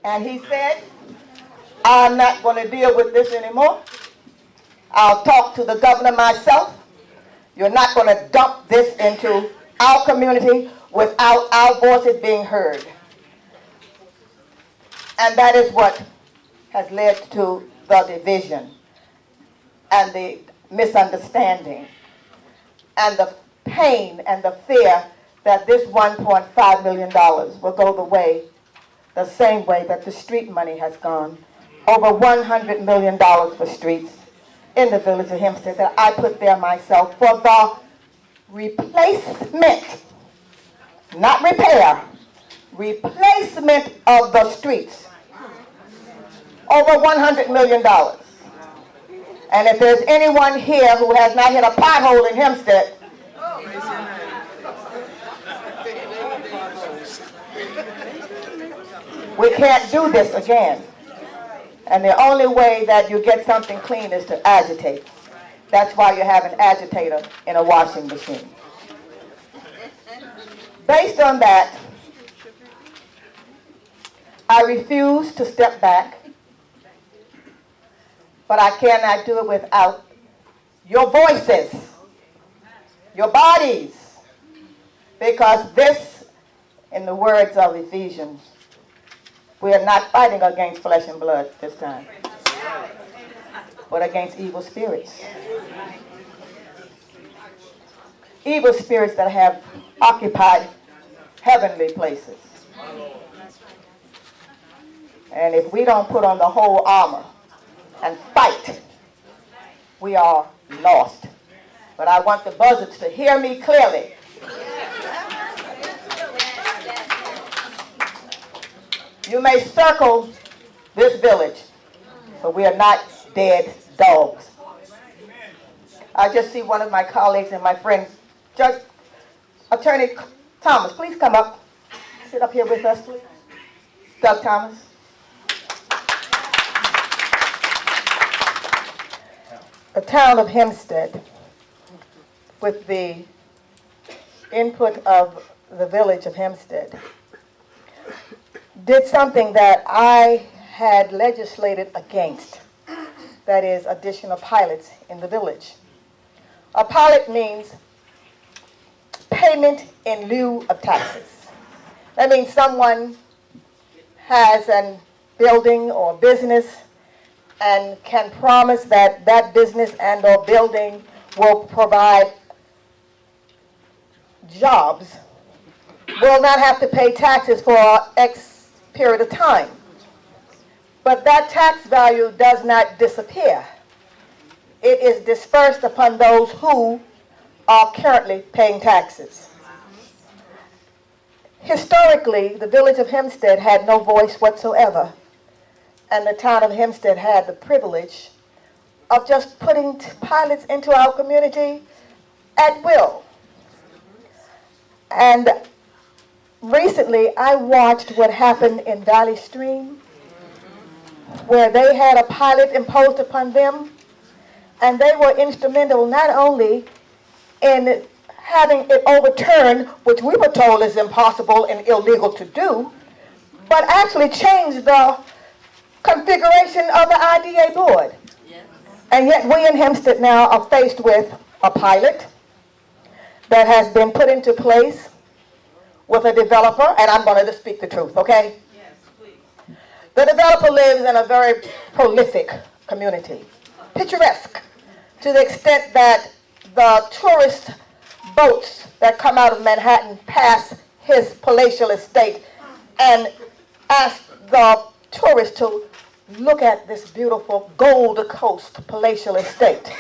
And he said, I'm not going to deal with this anymore. I'll talk to the governor myself. You're not going to dump this into our community without our voices being heard. And that is what has led to the division and the misunderstanding and the pain and the fear that this $1.5 million will go the same way that the street money has gone. Over $100 million for streets in the village of Hempstead that I put there myself for the replacement, not repair, replacement of the streets. Over $100 million. And if there's anyone here who has not hit a pothole in Hempstead, we can't do this again. And the only way that you get something clean is to agitate. That's why you have an agitator in a washing machine. Based on that, I refuse to step back, but I cannot do it without your voices, your bodies, because this, in the words of Ephesians, we are not fighting against flesh and blood this time, but against evil spirits. Evil spirits that have occupied heavenly places. And if we don't put on the whole armor and fight, we are lost. But I want the buzzards to hear me clearly. You may circle this village, but we are not dead dogs. I just see one of my colleagues and my friends, Judge Attorney Thomas, please come up. Sit up here with us, please. Doug Thomas. The town of Hempstead, with the input of the village of Hempstead, did something that I had legislated against, that is additional pilots in the village. A pilot means payment in lieu of taxes. That means someone has a building or business and can promise that that business and or building will provide jobs, will not have to pay taxes for X period of time. But that tax value does not disappear. It is dispersed upon those who are currently paying taxes. Historically, the village of Hempstead had no voice whatsoever, and the town of Hempstead had the privilege of just putting pilots into our community at will. And recently, I watched what happened in Valley Stream, where they had a pilot imposed upon them, and they were instrumental not only in having it overturned, which we were told is impossible and illegal to do, but actually changed the configuration of the IDA board. And yet we in Hempstead now are faced with a pilot that has been put into place with a developer, and I'm going to speak the truth, okay? Yes, please. The developer lives in a very prolific community, picturesque, to the extent that the tourist boats that come out of Manhattan pass his palatial estate and ask the tourists to look at this beautiful Gold Coast palatial estate.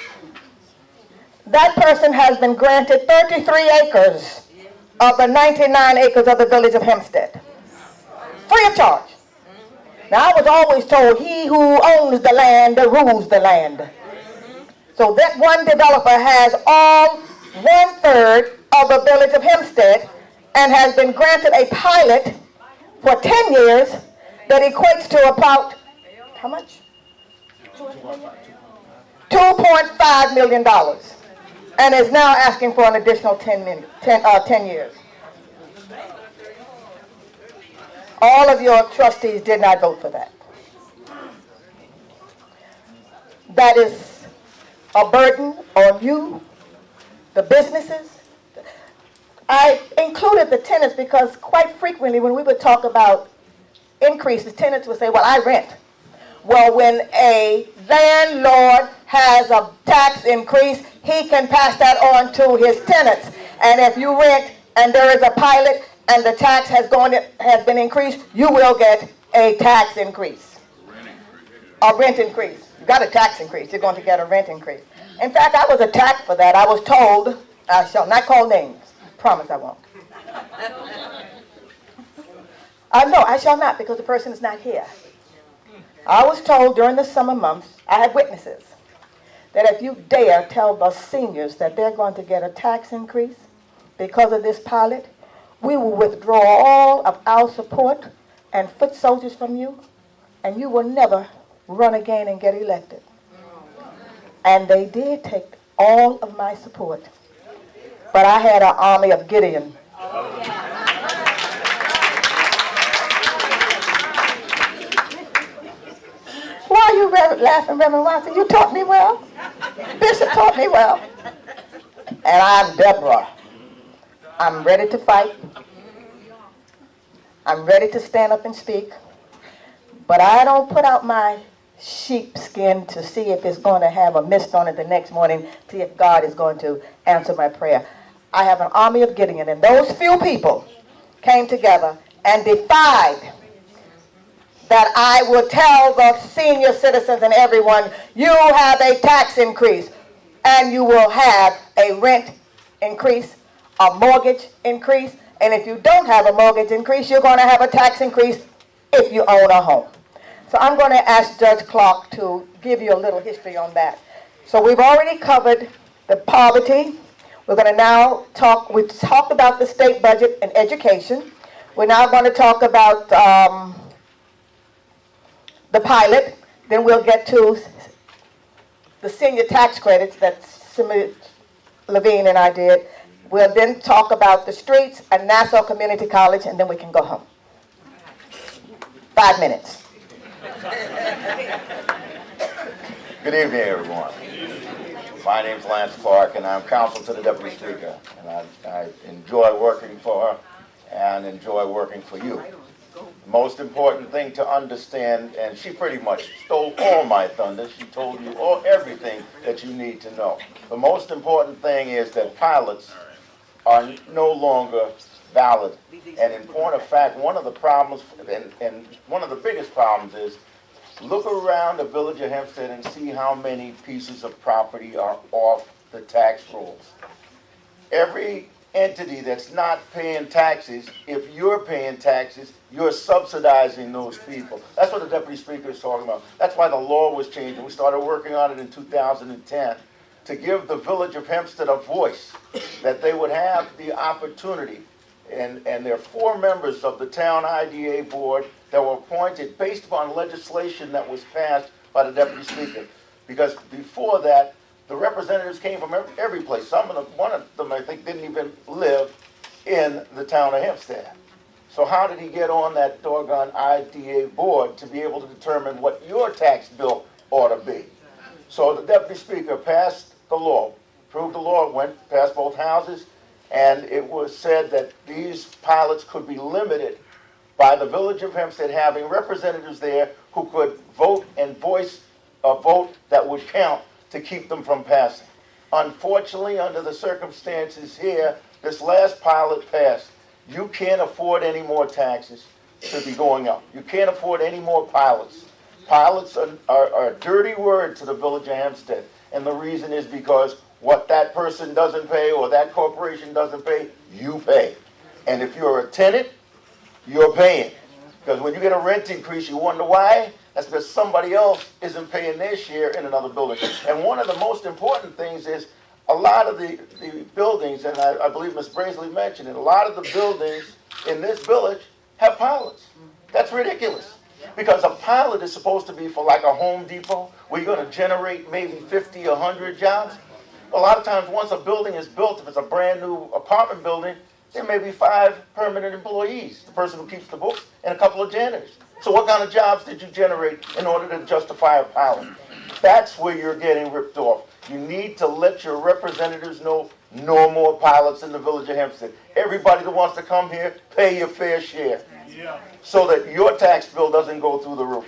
That person has been granted 33 acres of the 99 acres of the village of Hempstead, free of charge. Now, I was always told, he who owns the land rules the land. So that one developer has all 1/3 of the village of Hempstead and has been granted a pilot for 10 years that equates to about, how much? $2.5 million. And is now asking for an additional 10 years. All of your trustees did not vote for that. That is a burden on you, the businesses. I included the tenants because quite frequently when we would talk about increases, tenants would say, well, I rent. Well, when a landlord has a tax increase, he can pass that on to his tenants. And if you rent and there is a pilot and the tax has been increased, you will get a tax increase. A rent increase. You got a tax increase, you're going to get a rent increase. In fact, I was attacked for that. I was told, I shall not call names. Promise I won't. No, I shall not, because the person is not here. I was told during the summer months, I had witnesses, that if you dare tell the seniors that they're going to get a tax increase because of this pilot, we will withdraw all of our support and foot soldiers from you, and you will never run again and get elected. And they did take all of my support. But I had an army of Gideon. Why are you laughing, Reverend Watson? You taught me well. Bishop taught me well. And I'm Deborah. I'm ready to fight. I'm ready to stand up and speak. But I don't put out my sheepskin to see if it's going to have a mist on it the next morning, see if God is going to answer my prayer. I have an army of Gideon, and those few people came together and defied that I would tell the senior citizens and everyone, you have a tax increase, and you will have a rent increase, a mortgage increase, and if you don't have a mortgage increase, you're going to have a tax increase if you own a home. So I'm going to ask Judge Clark to give you a little history on that. So we've already covered the poverty. We're going to now we talked about the state budget and education. We're now going to talk about the pilot. Then we'll get to the senior tax credits that Levine and I did. We'll then talk about the streets and Nassau Community College, and then we can go home. 5 minutes. Good evening, everyone. My name's Lance Clark, and I'm counsel to the Deputy Speaker. And I enjoy working for her and enjoy working for you. The most important thing to understand, and she pretty much stole all my thunder. She told you everything that you need to know. The most important thing is that pilots are no longer valid. And in point of fact, one of the problems, and one of the biggest problems is, look around the village of Hempstead and see how many pieces of property are off the tax rolls. Every entity that's not paying taxes, if you're paying taxes, you're subsidizing those people. That's what the Deputy Speaker is talking about. That's why the law was changed. We started working on it in 2010 to give the village of Hempstead a voice, that they would have the opportunity. And there are 4 members of the town IDA board that were appointed based upon legislation that was passed by the Deputy Speaker. Because before that, the representatives came from every place. One of them, I think, didn't even live in the town of Hempstead. So how did he get on that doggone IDA board to be able to determine what your tax bill ought to be? So the Deputy Speaker passed the law, approved the law, went past both houses, and it was said that these pilots could be limited by the village of Hempstead having representatives there who could vote and voice a vote that would count to keep them from passing. Unfortunately, under the circumstances here, this last pilot passed. You can't afford any more taxes to be going up. You can't afford any more pilots. Pilots are a dirty word to the village of Hempstead, and the reason is because what that person doesn't pay or that corporation doesn't pay, you pay. And if you're a tenant, you're paying. Because when you get a rent increase, you wonder why? That's because somebody else isn't paying their share in another building. And one of the most important things is a lot of the buildings, and I believe Ms. Braisley mentioned it, a lot of the buildings in this village have pilots. That's ridiculous. Because a pilot is supposed to be for like a Home Depot, where you're going to generate maybe 50 or 100 jobs. A lot of times once a building is built, if it's a brand new apartment building, there may be 5 permanent employees, the person who keeps the books, and a couple of janitors. So what kind of jobs did you generate in order to justify a pilot? That's where you're getting ripped off. You need to let your representatives know no more pilots in the village of Hempstead. Everybody that wants to come here, pay your fair share so that your tax bill doesn't go through the roof.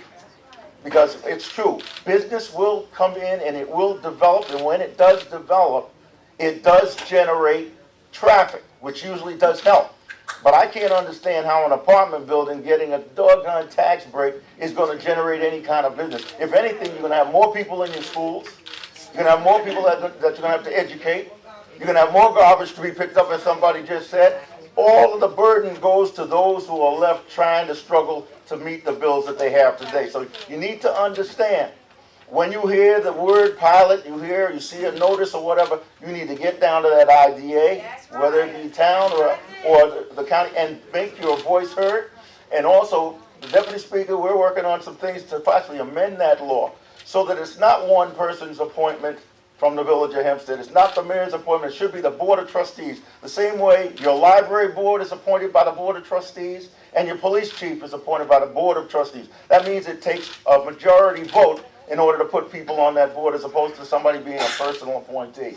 Because it's true, business will come in and it will develop, and when it does develop, it does generate traffic, which usually does help. But I can't understand how an apartment building getting a doggone tax break is going to generate any kind of business. If anything, you're going to have more people in your schools. You're going to have more people that you're going to have to educate. You're going to have more garbage to be picked up, as somebody just said. All of the burden goes to those who are left trying to struggle to meet the bills that they have today. So you need to understand, when you hear the word pilot, you see a notice or whatever, you need to get down to that IDA, whether it be town or the county, and make your voice heard. And also, the Deputy Speaker, we're working on some things to possibly amend that law so that it's not one person's appointment from the village of Hempstead. It's not the mayor's appointment. It should be the Board of Trustees. The same way your library board is appointed by the Board of Trustees and your police chief is appointed by the Board of Trustees. That means it takes a majority vote in order to put people on that board as opposed to somebody being a personal appointee.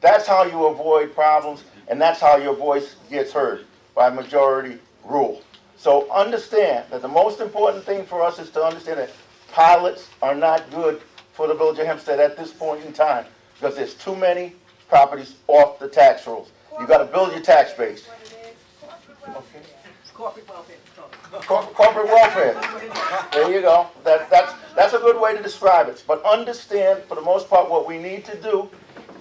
That's how you avoid problems, and that's how your voice gets heard, by majority rule. So understand that the most important thing for us is to understand that pilots are not good for the village of Hempstead at this point in time, because there's too many properties off the tax rolls. You got to build your tax base. Okay. Corporate welfare. Corporate welfare. There you go. That's a good way to describe it. But understand, for the most part, what we need to do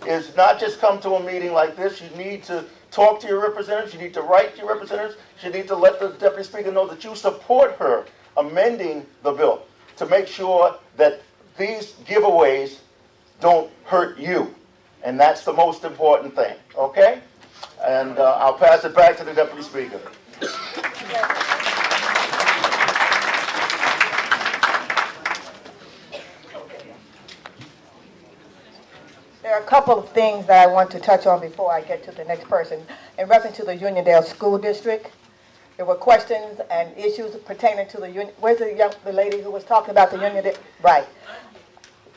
is not just come to a meeting like this. You need to talk to your representatives. You need to write to your representatives. You need to let the Deputy Speaker know that you support her amending the bill to make sure that these giveaways don't hurt you. And that's the most important thing. Okay? And I'll pass it back to the Deputy Speaker. There are a couple of things that I want to touch on before I get to the next person. In reference to the Uniondale School District, there were questions and issues pertaining to the union. Where's the lady who was talking about the Uniondale? Right.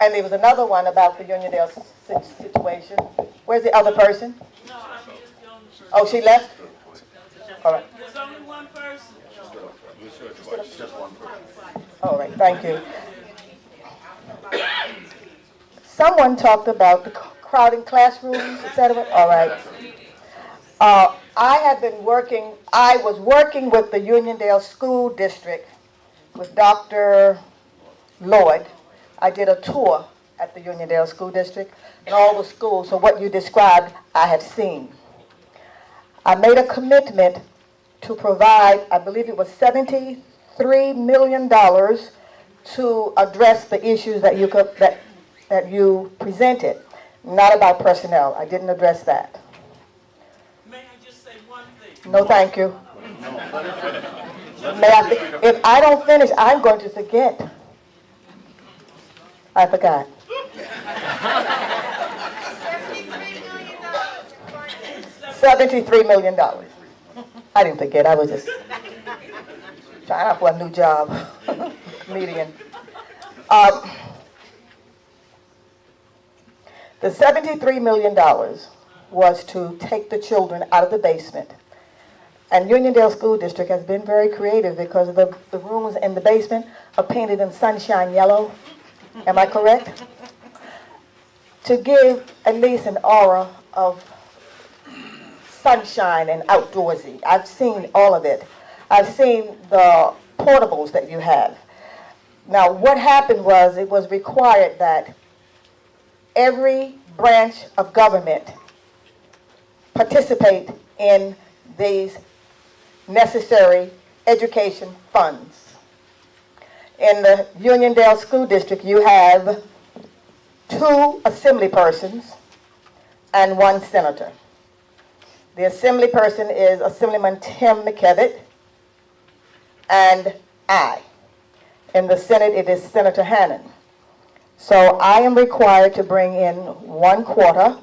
And there was another one about the Uniondale situation. Where's the other person? Oh, she left? All right. There's only one person. Just one person. All right, thank you. Someone talked about the crowding classrooms, etc. All right. I was working with the Uniondale School District with Dr. Lloyd. I did a tour at the Uniondale School District and all the schools, so what you described, I have seen. I made a commitment to provide, I believe it was $73 million to address the issues that you presented. Not about personnel. I didn't address that. May I just say one thing? No, thank you. If I don't finish, I'm going to forget. I forgot. $73 million. I didn't forget. I was just trying out for a new job. Comedian. The $73 million was to take the children out of the basement. And Uniondale School District has been very creative because the rooms in the basement are painted in sunshine yellow. Am I correct? To give at least an aura of sunshine and outdoorsy. I've seen all of it. I've seen the portables that you have. Now, what happened was it was required that every branch of government participate in these necessary education funds. In the Uniondale School District, you have 2 assembly persons and 1 senator. The assembly person is Assemblyman Tim McKevitt and I. In the Senate, it is Senator Hannon. So I am required to bring in 1/4.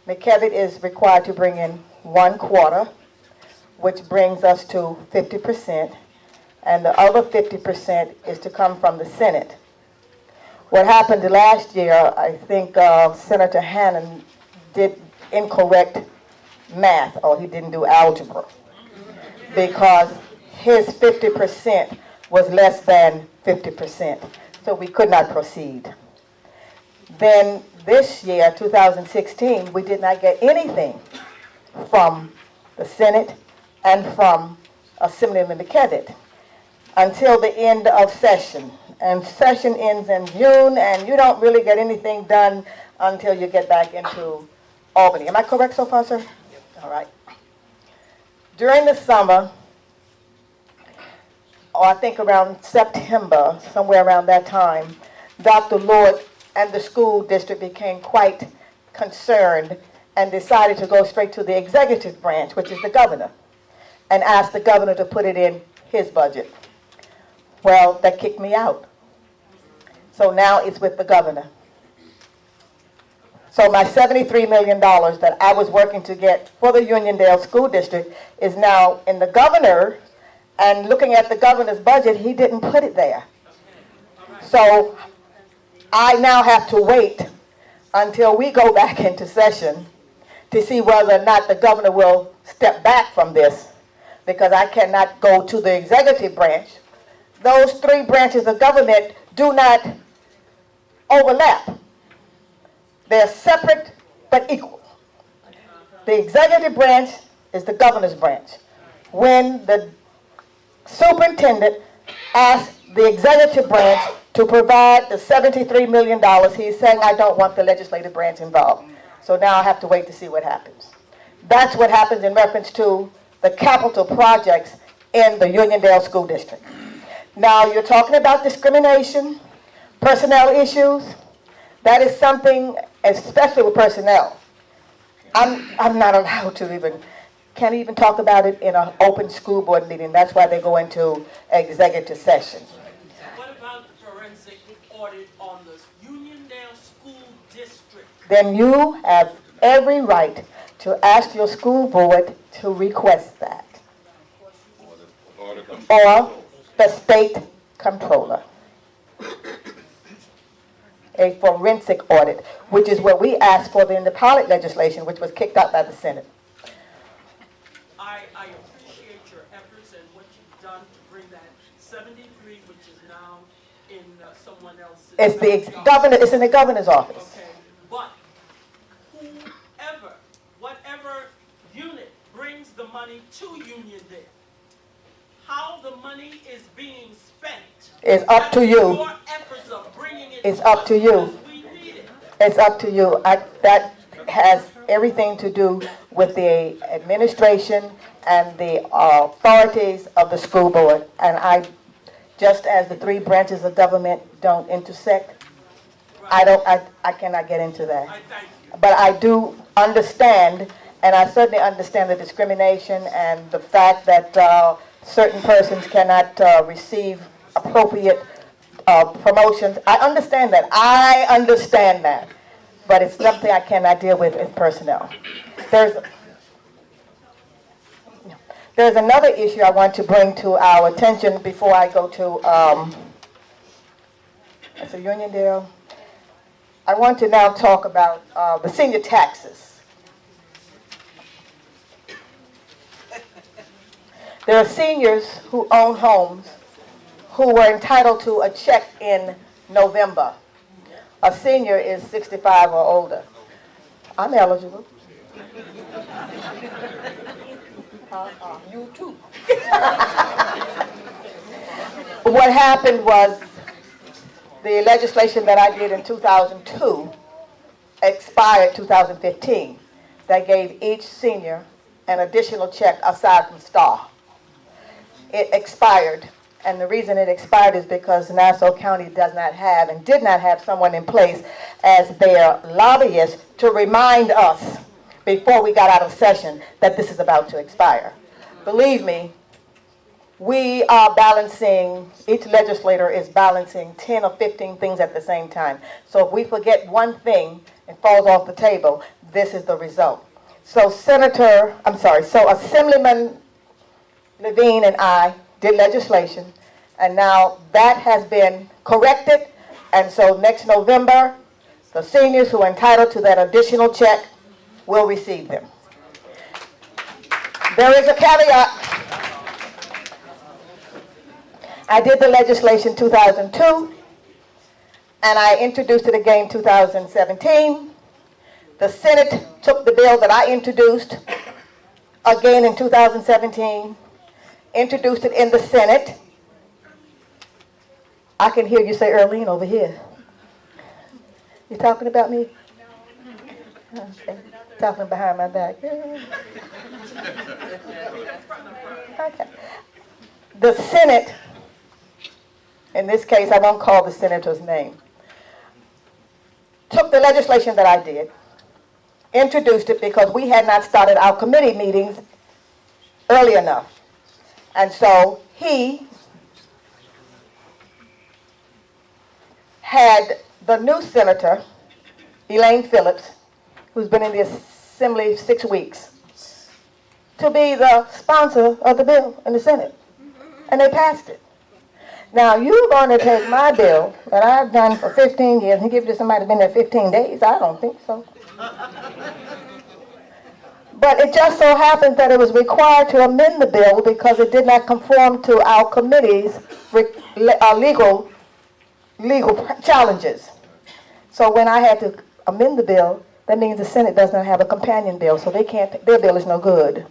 McKevitt is required to bring in 1/4. which brings us to 50%, and the other 50% is to come from the Senate. What happened last year, I think Senator Hannon did incorrect math, or he didn't do algebra, because his 50% was less than 50%, so we could not proceed. Then this year, 2016, we did not get anything from the Senate and from Assemblyman McKevitt until the end of session. And session ends in June, and you don't really get anything done until you get back into Albany. Am I correct so far, sir? All right. During the summer, or I think around September, somewhere around that time, Dr. Lord and the school district became quite concerned and decided to go straight to the executive branch, which is the governor, and asked the governor to put it in his budget. Well, that kicked me out. So now it's with the governor. So my $73 million that I was working to get for the Uniondale School District is now in the governor, and looking at the governor's budget, he didn't put it there. So I now have to wait until we go back into session to see whether or not the governor will step back from this, because I cannot go to the executive branch. Those three branches of government do not overlap. They're separate but equal. The executive branch is the governor's branch. When the superintendent asked the executive branch to provide the $73 million, he's saying, I don't want the legislative branch involved. So now I have to wait to see what happens. That's what happens in reference to the capital projects in the Uniondale School District. Now, you're talking about discrimination, personnel issues. That is something, especially with personnel, I'm not allowed to can't even talk about it in an open school board meeting. That's why they go into executive session. What about the forensic audit on the Uniondale School District? Then you have every right to ask your school board to request that. Or the state comptroller. A forensic audit, which is what we asked for in the pilot legislation, which was kicked out by the Senate. I appreciate your efforts and what you've done to bring that 73, which is now in someone else's. It's in the governor's office. Okay, but whatever unit brings the money to Uniondale, how the money is being spent is up to you. Your efforts of bringing it it's up to you. We need it. It's up to you. That has everything to do with the administration and the authorities of the school board. And just as the three branches of government don't intersect, Right. I cannot get into that. I thank you. But I do understand, and I certainly understand the discrimination and the fact that certain persons cannot receive appropriate promotions. I understand that. But it's something I cannot deal with as personnel. There's another issue I want to bring to our attention before I go to Uniondale. I want to now talk about the senior taxes. There are seniors who own homes who were entitled to a check in November. A senior is 65 or older. I'm eligible. You too. What happened was the legislation that I did in 2002 expired 2015. That gave each senior an additional check aside from STAR. It expired, and the reason it expired is because Nassau County does not have and did not have someone in place as their lobbyist to remind us before we got out of session that this is about to expire. Believe me, we are balancing, each legislator is balancing 10 or 15 things at the same time. So if we forget one thing, it falls off the table. This is the result. So Assemblyman Levine and I did legislation, and now that has been corrected, and so next November, the seniors who are entitled to that additional check will receive them. There is a caveat. I did the legislation 2002, and I introduced it again 2017. The Senate took the bill that I introduced again in 2017, introduced it in the Senate. I can hear you say Earlene over here. You talking about me? Okay. Talking behind my back. Okay. The Senate, in this case, I won't call the senator's name, took the legislation that I did, introduced it because we had not started our committee meetings early enough. And so he had the new senator, Elaine Phillips, who's been in the Assembly 6 weeks, to be the sponsor of the bill in the Senate. And they passed it. Now, you're going to take my bill that I've done for 15 years and give it to somebody who's been there 15 days? I don't think so. But it just so happened that it was required to amend the bill because it did not conform to our committee's legal challenges. So when I had to amend the bill, that means the Senate does not have a companion bill, so they can't, their bill is no good.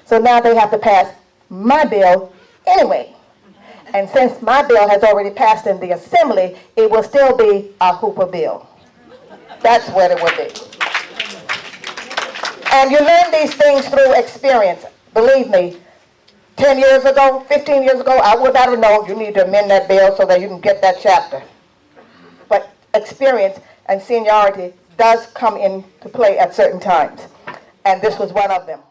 So now they have to pass my bill anyway. And since my bill has already passed in the Assembly, it will still be a Hooper bill. That's what it would be. And you learn these things through experience. Believe me, 10 years ago, 15 years ago, I would not have known you need to amend that bill so that you can get that chapter. But experience and seniority does come into play at certain times. And this was one of them.